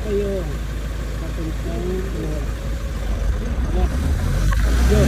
kayo papuntang go.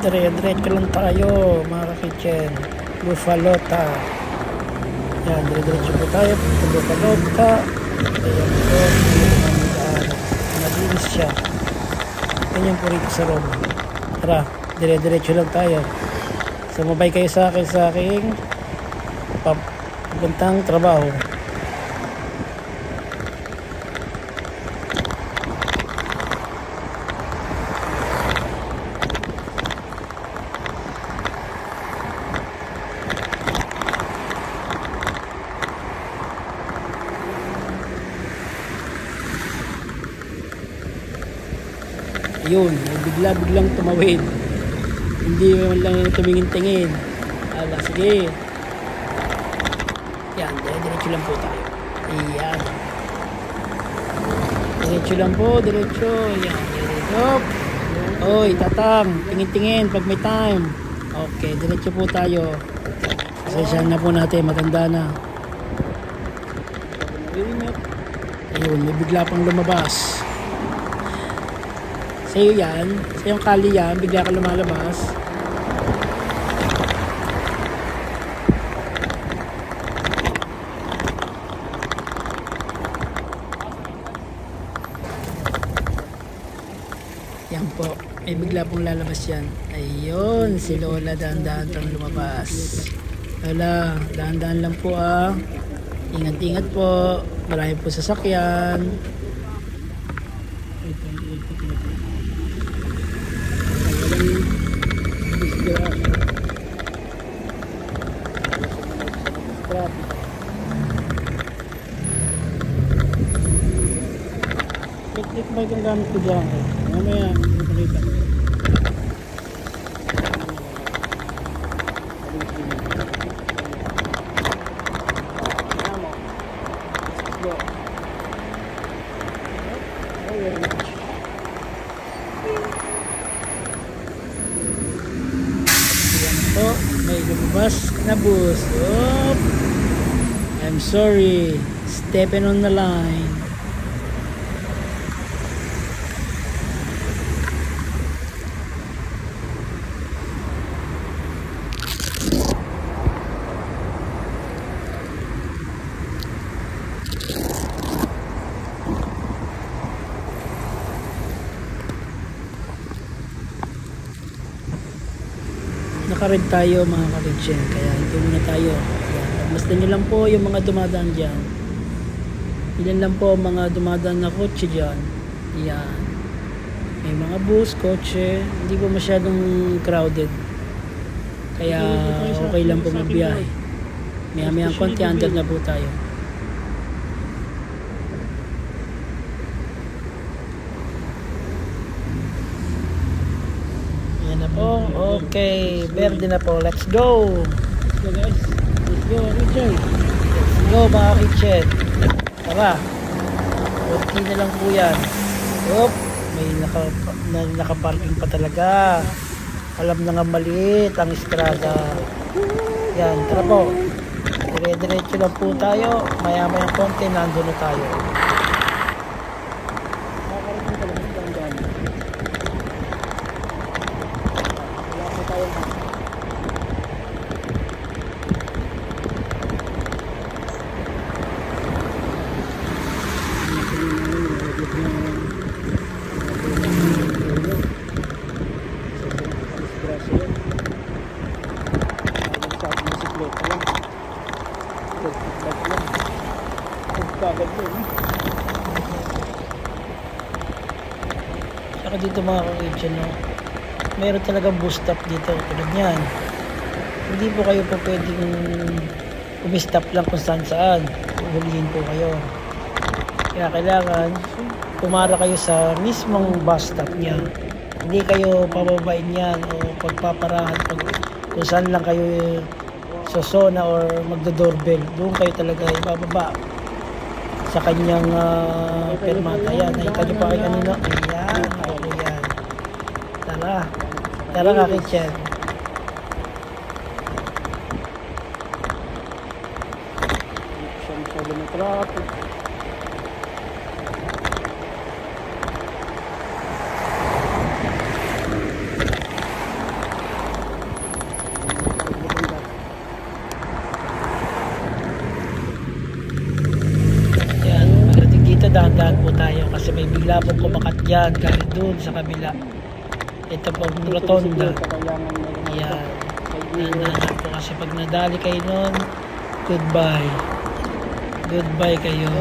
Dire-diretso lang tayo mga ka-kitchen. Bufalota. Yan, dire-diretso po tayo. Bufalota. Ayan po. Malinis siya. Ganyan po rito sa Rome. Tara, dire-diretso lang tayo. Sumabay kayo sa aking papuntang trabaho. Yun, biglang tumawid. Hindi man lang tumingin-tingin. Ala, sige. Yan, diretso lang po tayo. Ayan. Diretso lang po, diretso. Yan, diretso. Oy, tatang, tingin-tingin pag may time. Okay, diretso po tayo. Pasensyahan na po natin, matanda na. Ayun, may bigla pang lumabas. Sa'yo yan, sa yung kali yan, bigla ka lumalabas. Yan po, may bigla pong lalabas yan. Ayun, si Lola dahan-dahan pang lumabas. Lola, dahan-dahan lang po ah. Ingat-ingat po, marami po sasakyan. Electric bike ang gamit ko dyan eh. Mamaya, ipakita. May lumabas na bus. Oh, I'm sorry, stepping on the line. Nagkakared tayo mga karidchen, kaya ito muna tayo. Basta nyo lang po yung mga dumadaan dyan. Ilan lang po mga dumadaan na kotse dyan. Yan. May mga bus, kotse, hindi po masyadong crowded. Kaya okay lang po magbiyahe. Maya-maya konti, under na po tayo. Yan na po. Okay, verde na po. Let's go! Let's go guys. Let's go, Richard. Let's go mga kitchen. Tara. Kunti na lang po yan. Oop. May nakaparking pa talaga. Alam na nga maliit ang estrada. Yan. Tara po. Dire-diretso lang po tayo. Maya-maya konti. Nandun na tayo. Nakakarating ka lang ng daan. Wala pa tayong Saka dito mga ka-kitchen, no? Meron talagang bus stop dito. Tulad yan. Hindi po kayo po pwedeng umistop lang kung saan saan. Huhulihin po kayo. Kaya kailangan pumara kayo sa mismong bus stop niya. Hindi kayo pababain yan o pagpaparahan kung saan lang kayo sosona or magdo-doorbell. Doon kayo talaga ibababa sa kanyang permata. Yan, nakita nyo pa kayo kanina. Ayan, ako yan. Tara. Tara ka, kitchen. siya masyado na traffic. Yan, pagdating dito, dahan-dahan po tayo kasi may bigla pong kumakat dyan kahit doon sa kabila. Ito po, rotonda. Kailangan na lang. Yan. Dahan-dahan po kasi pag nadali kayo nun, goodbye. Goodbye kayo.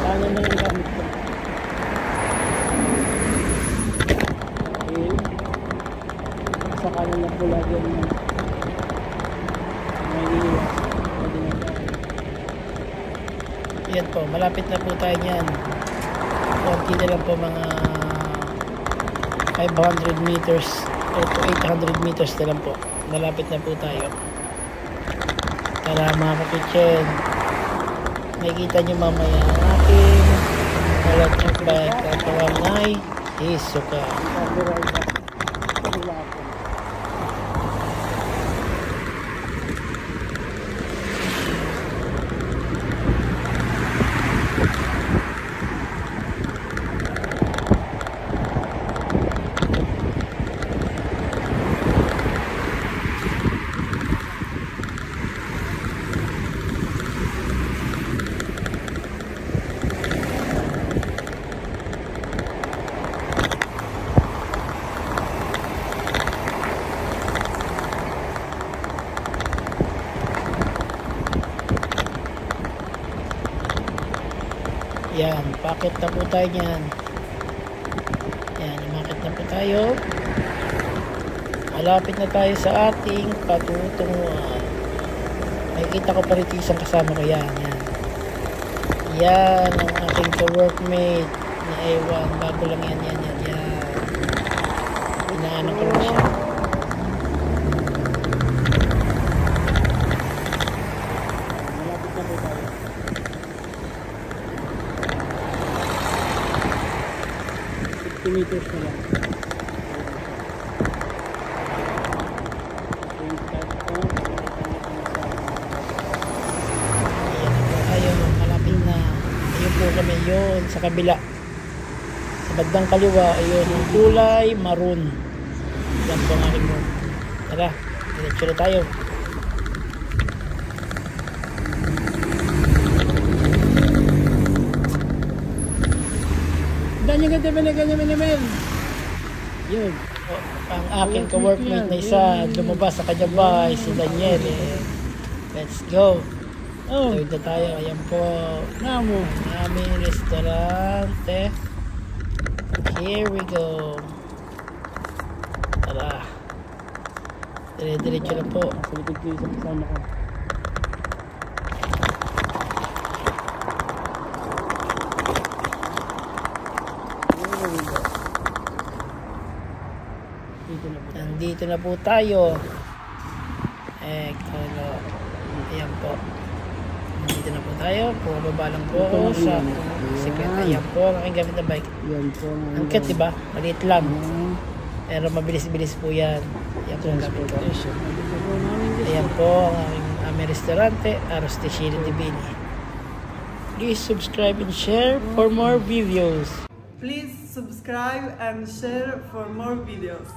Kailangan na lang gamit ko. Okay. Sa kanan na po lagi ang may iwas. Pwede na tayo. Yan po, malapit na po tayo niyan. Konti na lang po, mga 500 meters o 800 meters na lang po. Malapit na po tayo. Tara mga kapitchen. Makikita nyo mamaya ang aking electric bike at Kawanay Isuka. Yan, pakit na po tayo niyan. Yan, umakit na po tayo. Malapit na tayo sa ating patutunguhan. Makikita ko pa rin isang kasama ko. Yan, yan. Yan, ang aking ka-workmate na ewan. Bago lang yan, yan, yan, yan. Inaano ko lang siya. Malapit na po tayo. 60 meters na lang. Ayan na po tayo, malapit na. Ayun po kami yun, sa kabila. Sa bandang kaliwa, ayun, yung kulay maroon. Yan po ang aking room. Tara, diretso na tayo. Ganyan. Yun. ang aking ka-workmate na isa lumabas sa kanyang bahay, si Daniel. Let's go. Tawid na tayo. Ayan po. Ang aming restaurante. Here we go. Tara. Dire-diretso lang po. Sa likod ko isang kasama ko. Nandito na po tayo. Ayan po. Nandito na po tayo. Pumababa lang po ako sa siklet. Ayan po ang aking gamit na bike. Yan po. Angkat, diba? Maliit lang. Pero mabilis-bilis po yan. Ayan po ang gamit ko. Ayan po ang aming restaurante, Arrosticino di Bini. Please subscribe and share for more videos. Please subscribe and share for more videos.